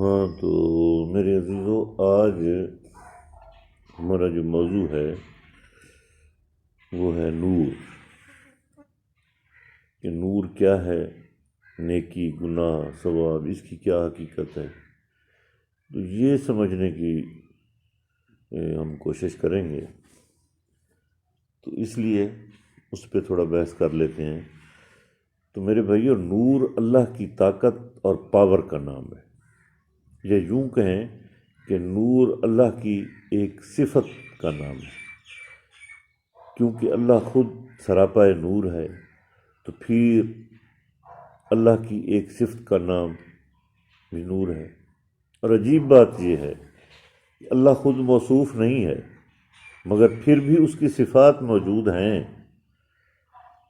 ہاں تو میرے عزیزو، آج ہمارا جو موضوع ہے وہ ہے نور، کہ نور کیا ہے، نیکی، گناہ، ثواب، اس کی کیا حقیقت ہے۔ تو یہ سمجھنے کی ہم کوشش کریں گے، تو اس لیے اس پہ تھوڑا بحث کر لیتے ہیں۔ تو میرے بھائیو، نور اللہ کی طاقت اور پاور کا نام ہے، یا یوں کہیں کہ نور اللہ کی ایک صفت کا نام ہے، کیونکہ اللہ خود سراپا نور ہے، تو پھر اللہ کی ایک صفت کا نام بھی نور ہے۔ اور عجیب بات یہ ہے کہ اللہ خود موصوف نہیں ہے، مگر پھر بھی اس کی صفات موجود ہیں،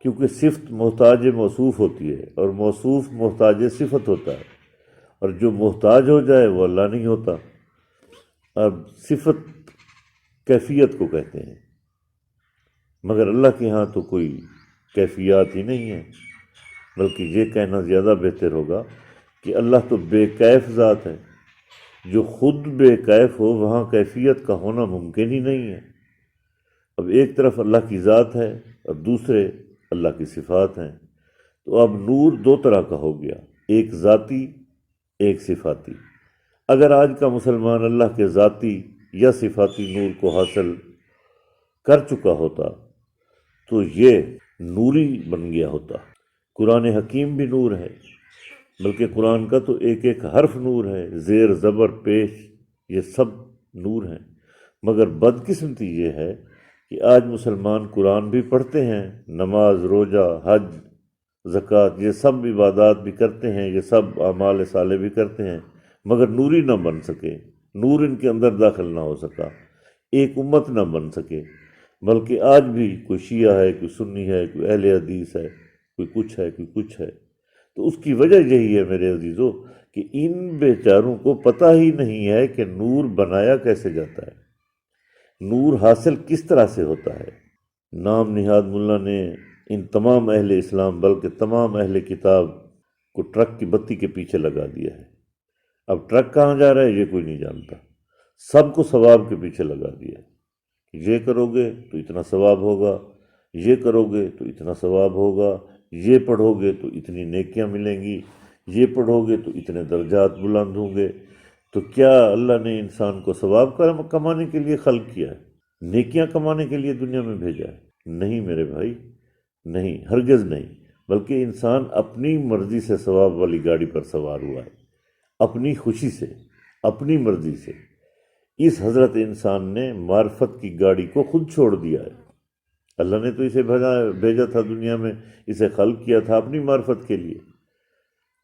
کیونکہ صفت محتاج موصوف ہوتی ہے اور موصوف محتاج صفت ہوتا ہے، اور جو محتاج ہو جائے وہ اللہ نہیں ہوتا۔ اب صفت کیفیت کو کہتے ہیں، مگر اللہ کے ہاں تو کوئی کیفیات ہی نہیں ہے، بلکہ یہ کہنا زیادہ بہتر ہوگا کہ اللہ تو بے کیف ذات ہے۔ جو خود بے کیف ہو وہاں کیفیت کا ہونا ممکن ہی نہیں ہے۔ اب ایک طرف اللہ کی ذات ہے اور دوسرے اللہ کی صفات ہیں، تو اب نور دو طرح کا ہو گیا، ایک ذاتی، ایک صفاتی۔ اگر آج کا مسلمان اللہ کے ذاتی یا صفاتی نور کو حاصل کر چکا ہوتا تو یہ نوری بن گیا ہوتا۔ قرآن حکیم بھی نور ہے، بلکہ قرآن کا تو ایک ایک حرف نور ہے، زیر زبر پیش یہ سب نور ہیں۔ مگر بدقسمتی یہ ہے کہ آج مسلمان قرآن بھی پڑھتے ہیں، نماز، روزہ، حج، زکوٰۃ، یہ سب عبادات بھی کرتے ہیں، یہ سب اعمال صالح بھی کرتے ہیں، مگر نوری نہ بن سکے، نور ان کے اندر داخل نہ ہو سکا، ایک امت نہ بن سکے، بلکہ آج بھی کوئی شیعہ ہے، کوئی سنی ہے، کوئی اہل حدیث ہے، کوئی کچھ ہے، کوئی کچھ ہے۔ تو اس کی وجہ یہی ہے میرے عزیزو کہ ان بیچاروں کو پتہ ہی نہیں ہے کہ نور بنایا کیسے جاتا ہے، نور حاصل کس طرح سے ہوتا ہے۔ نام نہاد ملا نے ان تمام اہل اسلام بلکہ تمام اہل کتاب کو ٹرک کی بتی کے پیچھے لگا دیا ہے۔ اب ٹرک کہاں جا رہا ہے یہ کوئی نہیں جانتا، سب کو ثواب کے پیچھے لگا دیا ہے کہ یہ کرو گے تو اتنا ثواب ہوگا، یہ کرو گے تو اتنا ثواب ہوگا، یہ پڑھو گے تو اتنی نیکیاں ملیں گی، یہ پڑھو گے تو اتنے درجات بلند ہوں گے۔ تو کیا اللہ نے انسان کو ثواب کمانے کے لیے خلق کیا ہے، نیکیاں کمانے کے لیے دنیا میں بھیجا ہے؟ نہیں میرے بھائی، نہیں، ہرگز نہیں، بلکہ انسان اپنی مرضی سے ثواب والی گاڑی پر سوار ہوا ہے، اپنی خوشی سے، اپنی مرضی سے۔ اس حضرت انسان نے معرفت کی گاڑی کو خود چھوڑ دیا ہے۔ اللہ نے تو اسے بھیجا تھا دنیا میں، اسے خلق کیا تھا اپنی معرفت کے لیے۔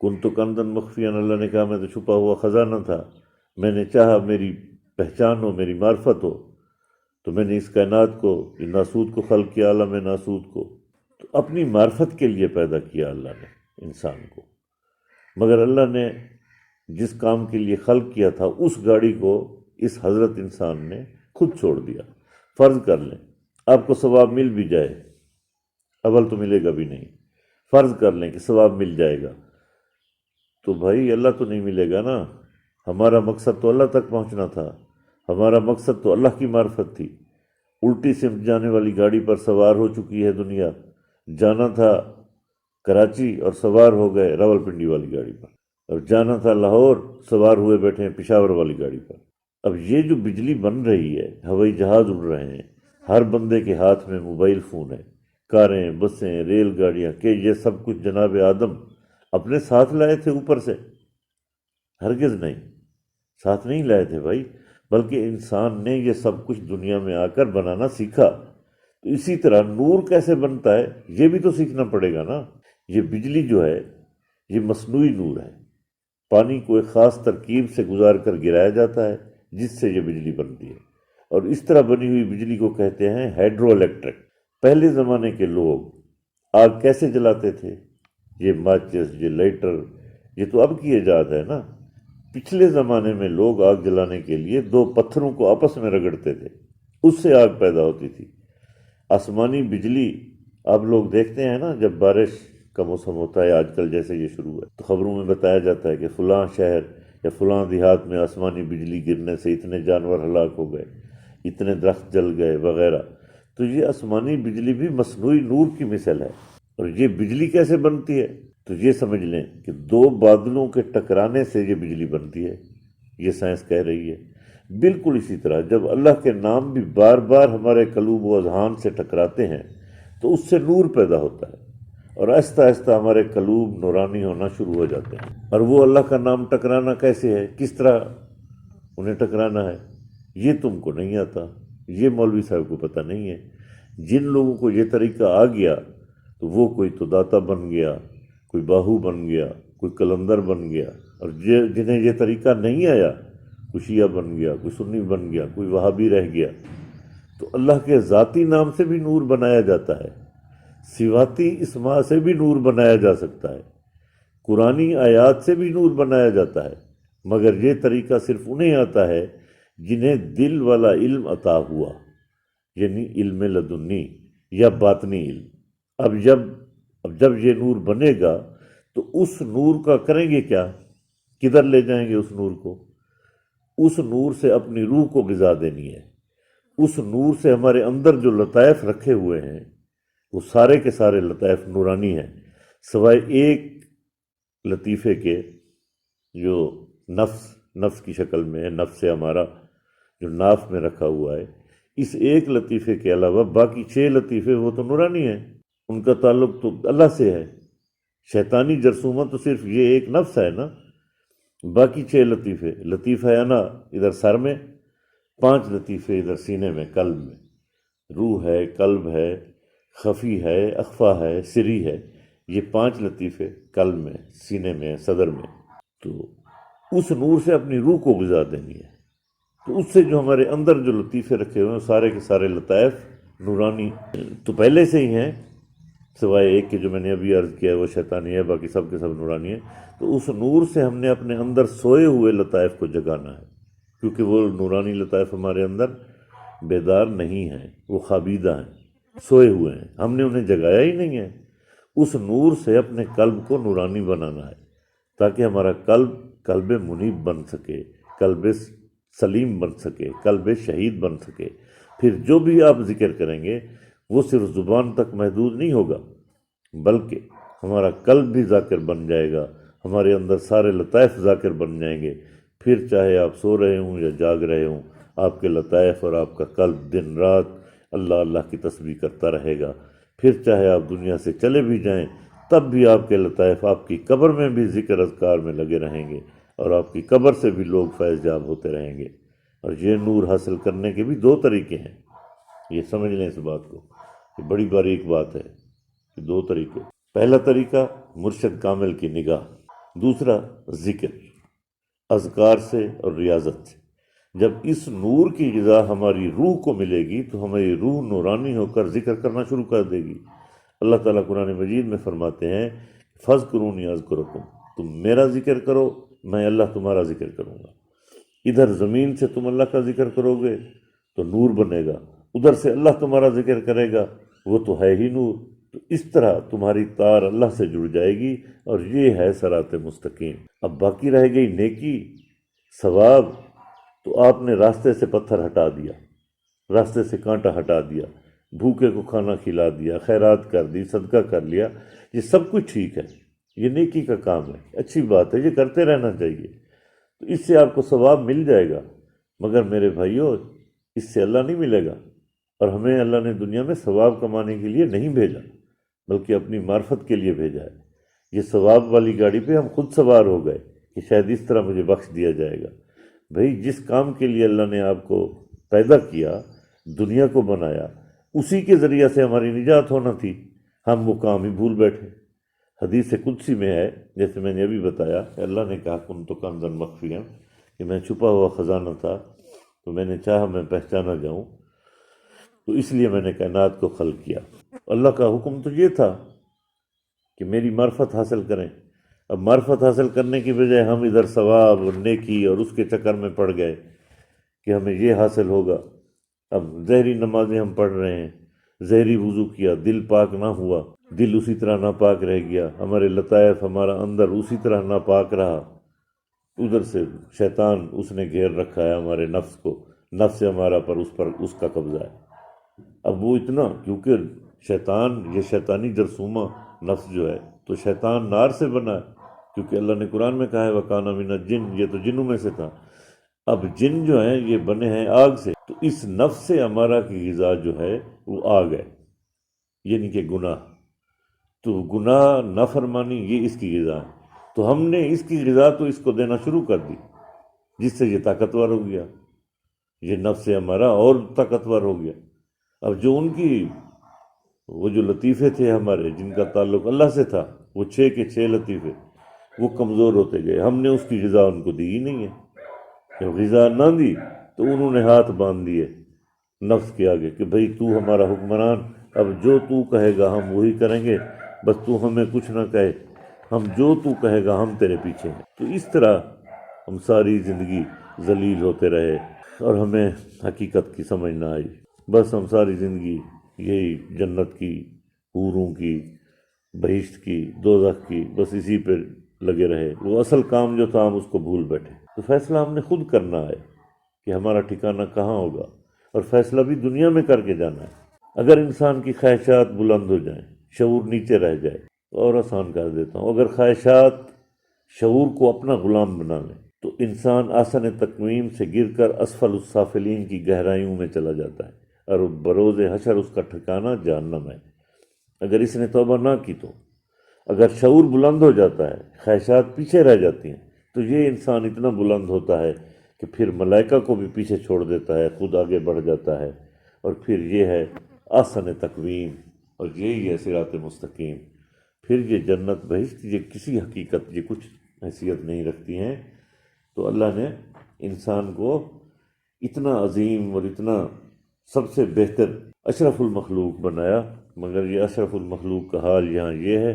کنت کنزا مخفیا، اللہ نے کہا میں تو چھپا ہوا خزانہ تھا، میں نے چاہا میری پہچان ہو، میری معرفت ہو، تو میں نے اس کائنات کو، یہ ناسوت کو خلق کیا، عالم ناسوت کو، تو اپنی معرفت کے لیے پیدا کیا اللہ نے انسان کو۔ مگر اللہ نے جس کام کے لیے خلق کیا تھا اس گاڑی کو اس حضرت انسان نے خود چھوڑ دیا۔ فرض کر لیں آپ کو ثواب مل بھی جائے، اول تو ملے گا بھی نہیں، فرض کر لیں کہ ثواب مل جائے گا، تو بھائی اللہ تو نہیں ملے گا نا۔ ہمارا مقصد تو اللہ تک پہنچنا تھا، ہمارا مقصد تو اللہ کی معرفت تھی۔ الٹی سمت جانے والی گاڑی پر سوار ہو چکی ہے دنیا، جانا تھا کراچی اور سوار ہو گئے راولپنڈی والی گاڑی پر، اور جانا تھا لاہور، سوار ہوئے بیٹھے ہیں پشاور والی گاڑی پر۔ اب یہ جو بجلی بن رہی ہے، ہوائی جہاز اڑ رہے ہیں، ہر بندے کے ہاتھ میں موبائل فون ہے، کاریں، بسیں، ریل گاڑیاں، کہ یہ سب کچھ جناب آدم اپنے ساتھ لائے تھے اوپر سے؟ ہرگز نہیں، ساتھ نہیں لائے تھے بھائی، بلکہ انسان نے یہ سب کچھ دنیا میں آ کر بنانا سیکھا۔ تو اسی طرح نور کیسے بنتا ہے یہ بھی تو سیکھنا پڑے گا نا۔ یہ بجلی جو ہے یہ مصنوعی نور ہے، پانی کو ایک خاص ترکیب سے گزار کر گرایا جاتا ہے جس سے یہ بجلی بنتی ہے، اور اس طرح بنی ہوئی بجلی کو کہتے ہیں ہائیڈرو الیکٹرک۔ پہلے زمانے کے لوگ آگ کیسے جلاتے تھے؟ یہ ماچس، یہ لائٹر، یہ تو اب کی ایجاد ہے نا۔ پچھلے زمانے میں لوگ آگ جلانے کے لیے دو پتھروں کو آپس میں رگڑتے تھے، اس سے آگ پیدا ہوتی تھی۔ آسمانی بجلی آپ لوگ دیکھتے ہیں نا، جب بارش کا موسم ہوتا ہے، آج کل جیسے یہ شروع ہے تو خبروں میں بتایا جاتا ہے کہ فلاں شہر یا فلاں دیہات میں آسمانی بجلی گرنے سے اتنے جانور ہلاک ہو گئے، اتنے درخت جل گئے وغیرہ، تو یہ آسمانی بجلی بھی مصنوعی نور کی مثل ہے۔ اور یہ بجلی کیسے بنتی ہے؟ تو یہ سمجھ لیں کہ دو بادلوں کے ٹکرانے سے یہ بجلی بنتی ہے، یہ سائنس کہہ رہی ہے۔ بالکل اسی طرح جب اللہ کے نام بھی بار بار ہمارے قلوب و اذہان سے ٹکراتے ہیں تو اس سے نور پیدا ہوتا ہے، اور آہستہ آہستہ ہمارے قلوب نورانی ہونا شروع ہو جاتے ہیں۔ اور وہ اللہ کا نام ٹکرانا کیسے ہے، کس طرح انہیں ٹکرانا ہے، یہ تم کو نہیں آتا، یہ مولوی صاحب کو پتہ نہیں ہے۔ جن لوگوں کو یہ طریقہ آ گیا تو وہ کوئی تو داتا بن گیا، کوئی باہو بن گیا، کوئی کلندر بن گیا، اور جنہیں یہ طریقہ نہیں آیا، کوئی شیعہ بن گیا، کوئی سنی بن گیا، کوئی وہابی رہ گیا۔ تو اللہ کے ذاتی نام سے بھی نور بنایا جاتا ہے، صفاتی اسماء سے بھی نور بنایا جا سکتا ہے، قرآنی آیات سے بھی نور بنایا جاتا ہے، مگر یہ طریقہ صرف انہیں آتا ہے جنہیں دل والا علم عطا ہوا، یعنی علم لدنی یا باطنی علم۔ اب جب یہ نور بنے گا تو اس نور کا کریں گے کیا؟ کدھر لے جائیں گے اس نور کو؟ اس نور سے اپنی روح کو غذا دینی ہے۔ اس نور سے ہمارے اندر جو لطائف رکھے ہوئے ہیں وہ سارے کے سارے لطائف نورانی ہیں، سوائے ایک لطیفے کے جو نفس کی شکل میں ہے، نفس ہمارا جو ناف میں رکھا ہوا ہے۔ اس ایک لطیفے کے علاوہ باقی 6 لطیفے وہ تو نورانی ہیں، ان کا تعلق تو اللہ سے ہے۔ شیطانی جرثومہ تو صرف یہ ایک نفس ہے نا، باقی 6 لطیفے، لطیفہ ہے نا ادھر سر میں، 5 لطیفے ادھر سینے میں، قلب میں، روح ہے، قلب ہے، خفی ہے، اخفا ہے، سری ہے، یہ 5 لطیفے قلب میں، سینے میں، صدر میں۔ تو اس نور سے اپنی روح کو غذا دینی ہے، تو اس سے جو ہمارے اندر جو لطیفے رکھے ہوئے ہیں سارے کے سارے لطائف نورانی تو پہلے سے ہی ہیں، سوائے ایک کے جو میں نے ابھی عرض کیا ہے وہ شیطانی ہے، باقی سب کے سب نورانی ہے۔ تو اس نور سے ہم نے اپنے اندر سوئے ہوئے لطائف کو جگانا ہے، کیونکہ وہ نورانی لطائف ہمارے اندر بیدار نہیں ہیں، وہ خوابیدہ ہیں، سوئے ہوئے ہیں، ہم نے انہیں جگایا ہی نہیں ہے۔ اس نور سے اپنے قلب کو نورانی بنانا ہے تاکہ ہمارا قلب منیب بن سکے، قلب سلیم بن سکے، قلب شہید بن سکے۔ پھر جو بھی آپ ذکر کریں گے وہ صرف زبان تک محدود نہیں ہوگا، بلکہ ہمارا قلب بھی ذاکر بن جائے گا، ہمارے اندر سارے لطائف ذاکر بن جائیں گے۔ پھر چاہے آپ سو رہے ہوں یا جاگ رہے ہوں، آپ کے لطائف اور آپ کا قلب دن رات اللہ اللہ کی تسبیح کرتا رہے گا۔ پھر چاہے آپ دنیا سے چلے بھی جائیں تب بھی آپ کے لطائف آپ کی قبر میں بھی ذکر اذکار میں لگے رہیں گے، اور آپ کی قبر سے بھی لوگ فیض یاب ہوتے رہیں گے۔ اور یہ نور حاصل کرنے کے بھی 2 طریقے ہیں، یہ سمجھ لیں اس بات کو، یہ بڑی باریک بات ہے کہ 2 طریقے۔ پہلا طریقہ مرشد کامل کی نگاہ، دوسرا ذکر اذکار سے اور ریاضت سے۔ جب اس نور کی غذا ہماری روح کو ملے گی تو ہماری روح نورانی ہو کر ذکر کرنا شروع کر دے گی۔ اللہ تعالیٰ قرآن مجید میں فرماتے ہیں فَاذْكُرُونِی أَذْكُرْكُمْ، تم میرا ذکر کرو میں اللہ تمہارا ذکر کروں گا۔ ادھر زمین سے تم اللہ کا ذکر کرو گے تو نور بنے گا، ادھر سے اللہ تمہارا ذکر کرے گا وہ تو ہے ہی نور۔ تو اس طرح تمہاری تار اللہ سے جڑ جائے گی، اور یہ ہے صراط مستقیم۔ اب باقی رہ گئی نیکی، ثواب، تو آپ نے راستے سے پتھر ہٹا دیا، راستے سے کانٹا ہٹا دیا، بھوکے کو کھانا کھلا دیا، خیرات کر دی، صدقہ کر لیا، یہ سب کچھ ٹھیک ہے، یہ نیکی کا کام ہے، اچھی بات ہے، یہ کرتے رہنا چاہیے، تو اس سے آپ کو ثواب مل جائے گا۔ مگر میرے بھائیو، اس سے اللہ نہیں ملے گا، اور ہمیں اللہ نے دنیا میں ثواب کمانے کے لیے نہیں بھیجا بلکہ اپنی معرفت کے لیے بھیجا ہے۔ یہ ثواب والی گاڑی پہ ہم خود سوار ہو گئے کہ شاید اس طرح مجھے بخش دیا جائے گا۔ بھئی جس کام کے لیے اللہ نے آپ کو پیدا کیا، دنیا کو بنایا، اسی کے ذریعہ سے ہماری نجات ہونا تھی، ہم وہ کام ہی بھول بیٹھے۔ حدیث قدسی میں ہے، جیسے میں نے ابھی بتایا کہ اللہ نے کہا کنت کنزا مخفیا، کہ میں چھپا ہوا خزانہ تھا، تو میں نے چاہا میں پہچانا جاؤں، تو اس لیے میں نے کائنات کو خلق کیا۔ اللہ کا حکم تو یہ تھا کہ میری معرفت حاصل کریں۔ اب معرفت حاصل کرنے کی بجائے ہم ادھر ثواب اور نیکی اور اس کے چکر میں پڑ گئے کہ ہمیں یہ حاصل ہوگا۔ اب زہری نمازیں ہم پڑھ رہے ہیں، زہری وضو کیا، دل پاک نہ ہوا، دل اسی طرح ناپاک رہ گیا، ہمارے لطائف، ہمارا اندر اسی طرح ناپاک رہا، ادھر سے شیطان اس نے گھیر رکھا ہے ہمارے نفس کو، نفس ہمارا پر اس کا قبضہ ہے۔ اب وہ اتنا، کیونکہ شیطان، یہ شیطانی جرثومہ نفس جو ہے، تو شیطان نار سے بنا ہے، کیونکہ اللہ نے قرآن میں کہا ہے وَكَانَ مِنَ الجِّنِّ، یہ تو جنوں میں سے تھا۔ اب جن جو ہیں یہ بنے ہیں آگ سے، تو اس نفس ہمارا کی غذا جو ہے وہ آگ ہے، یعنی کہ گناہ۔ تو گناہ، نافرمانی، یہ اس کی غذا ہے۔ تو ہم نے اس کی غذا تو اس کو دینا شروع کر دی، جس سے یہ طاقتور ہو گیا، یہ نفس ہمارا اور طاقتور ہو گیا۔ اب جو ان کی، وہ جو لطیفے تھے ہمارے، جن کا تعلق اللہ سے تھا، وہ 6 کے 6 لطیفے، وہ کمزور ہوتے گئے۔ ہم نے اس کی غذا ان کو دی ہی نہیں ہے۔ جب غذا نہ دی تو انہوں نے ہاتھ باندھ دیے نفس کے آگے کہ بھئی تو ہمارا حکمران، اب جو تو کہے گا ہم وہی کریں گے، بس تو ہمیں کچھ نہ کہے، ہم جو تو کہے گا ہم تیرے پیچھے ہیں۔ تو اس طرح ہم ساری زندگی ذلیل ہوتے رہے اور ہمیں حقیقت کی سمجھ نہ آئی۔ بس ہم ساری زندگی یہی جنت کی، حوروں کی، بہشت کی، دوزخ کی، بس اسی پہ لگے رہے۔ وہ اصل کام جو تھا ہم اس کو بھول بیٹھے۔ تو فیصلہ ہم نے خود کرنا ہے کہ ہمارا ٹھکانہ کہاں ہوگا، اور فیصلہ بھی دنیا میں کر کے جانا ہے۔ اگر انسان کی خواہشات بلند ہو جائیں، شعور نیچے رہ جائے، تو اور آسان کر دیتا ہوں، اگر خواہشات شعور کو اپنا غلام بنا لیں تو انسان آسن تقویم سے گر کر اسفل السافلین کی گہرائیوں میں چلا جاتا ہے، اور بروز حشر اس کا ٹھکانہ جہنم ہے، اگر اس نے توبہ نہ کی تو۔ اگر شعور بلند ہو جاتا ہے، خواہشات پیچھے رہ جاتی ہیں، تو یہ انسان اتنا بلند ہوتا ہے کہ پھر ملائکہ کو بھی پیچھے چھوڑ دیتا ہے، خود آگے بڑھ جاتا ہے، اور پھر یہ ہے آسن تقویم، اور یہی ہے صراط مستقیم۔ پھر یہ جنت بہشت یہ کسی حقیقت، یہ کچھ حیثیت نہیں رکھتی ہیں۔ تو اللہ نے انسان کو اتنا عظیم اور اتنا سب سے بہتر اشرف المخلوق بنایا، مگر یہ اشرف المخلوق کا حال یہاں یہ ہے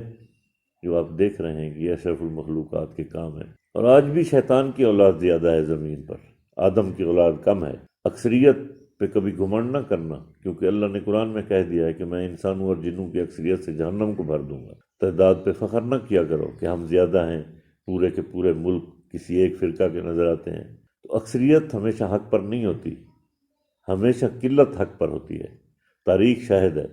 جو آپ دیکھ رہے ہیں کہ یہ اشرف المخلوقات کے کام ہے۔ اور آج بھی شیطان کی اولاد زیادہ ہے زمین پر، آدم کی اولاد کم ہے۔ اکثریت پہ کبھی گھمنڈ نہ کرنا، کیونکہ اللہ نے قرآن میں کہہ دیا ہے کہ میں انسانوں اور جنوں کی اکثریت سے جہنم کو بھر دوں گا۔ تعداد پہ فخر نہ کیا کرو کہ ہم زیادہ ہیں، پورے کے پورے ملک کسی ایک فرقہ کے نظر آتے ہیں۔ تو اکثریت ہمیشہ حق پر نہیں ہوتی، ہمیشہ قلت حق پر ہوتی ہے۔ تاریخ شاہد ہے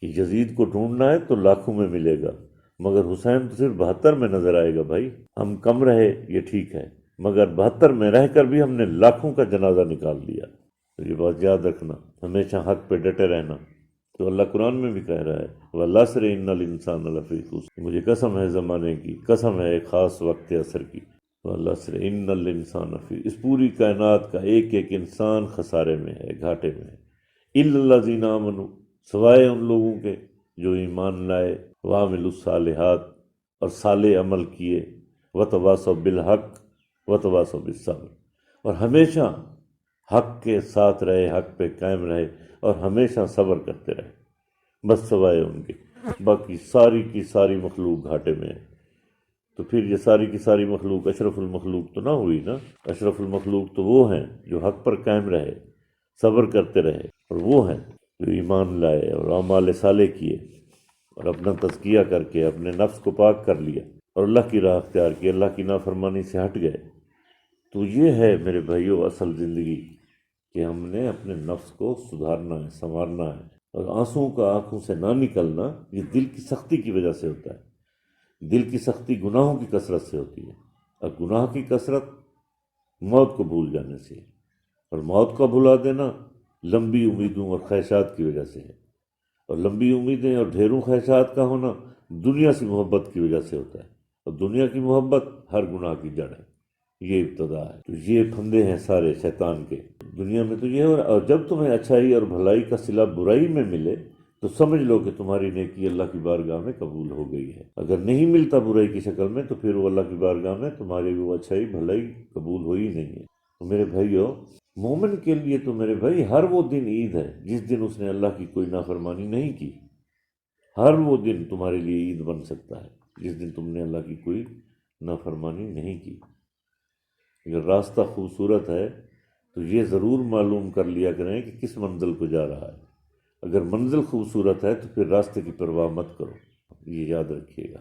کہ یزید کو ڈھونڈنا ہے تو لاکھوں میں ملے گا، مگر حسین تو صرف 72 میں نظر آئے گا۔ بھائی ہم کم رہے یہ ٹھیک ہے، مگر 72 میں رہ کر بھی ہم نے لاکھوں کا جنازہ نکال دیا۔ تو یہ بات یاد رکھنا، ہمیشہ حق پہ ڈٹے رہنا۔ تو اللہ قرآن میں بھی کہہ رہا ہے وَالْعَصْرِ إِنَّ الْإِنسَانَ لَفِي خُسْرٍ، مجھے قسم ہے زمانے کی، قسم ہے ایک خاص وقت عصر کی۔ وَالْعَصْرِ إِنَّ الْإِنسَانَ لَفِي، اس پوری کائنات کا ایک ایک انسان خسارے میں ہے، گھاٹے میں ہے۔ إِلَّا الَّذِينَ آمَنُوا، سوائے ان لوگوں کے جو ایمان لائے، وَعَمِلُوا الصَّالِحَاتِ، اور صالح عمل کیے، وَتَوَاصَوْا بِالْحَقِّ وَتَوَاصَوْا بِالصَّبْرِ، اور ہمیشہ حق کے ساتھ رہے، حق پہ قائم رہے، اور ہمیشہ صبر کرتے رہے، بس سوائے ان کے۔ باقی ساری کی ساری مخلوق گھاٹے میں ہے۔ تو پھر یہ ساری کی ساری مخلوق اشرف المخلوق تو نہ ہوئی نا۔ اشرف المخلوق تو وہ ہیں جو حق پر قائم رہے، صبر کرتے رہے، اور وہ ہیں جو ایمان لائے اور اعمال صالح کیے، اور اپنا تزکیہ کر کے اپنے نفس کو پاک کر لیا، اور اللہ کی راہ اختیار کی، اللہ کی نافرمانی سے ہٹ گئے۔ تو یہ ہے میرے بھائیوں اصل زندگی، کہ ہم نے اپنے نفس کو سدھارنا ہے، سنوارنا ہے، اور آنسوؤں کا آنکھوں سے نہ نکلنا یہ دل کی سختی کی وجہ سے ہوتا ہے۔ دل کی سختی گناہوں کی کثرت سے ہوتی ہے، اور گناہ کی کثرت موت کو بھول جانے سے ہے، اور موت کا بھلا دینا لمبی امیدوں اور خواہشات کی وجہ سے ہے، اور لمبی امیدیں اور ڈھیروں خواہشات کا ہونا دنیا سے محبت کی وجہ سے ہوتا ہے، اور دنیا کی محبت ہر گناہ کی جڑ ہے، یہ ابتدا ہے۔ تو یہ پھندے ہیں سارے شیطان کے دنیا میں۔ تو یہ ہو رہا، اور جب تمہیں اچھائی اور بھلائی کا صلہ برائی میں ملے تو سمجھ لو کہ تمہاری نیکی اللہ کی بارگاہ میں قبول ہو گئی ہے۔ اگر نہیں ملتا برائی کی شکل میں تو پھر وہ اللہ کی بارگاہ میں تمہاری وہ اچھائی بھلائی قبول ہوئی نہیں ہے۔ تو میرے بھائیو، مومن کے لیے تو میرے بھائی ہر وہ دن عید ہے جس دن اس نے اللہ کی کوئی نافرمانی نہیں کی۔ ہر وہ دن تمہارے لیے عید بن سکتا ہے جس دن تم نے اللہ کی کوئی نافرمانی نہیں کی۔ اگر راستہ خوبصورت ہے تو یہ ضرور معلوم کر لیا کریں کہ کس منزل کو جا رہا ہے۔ اگر منزل خوبصورت ہے تو پھر راستے کی پرواہ مت کرو، یہ یاد رکھیے گا۔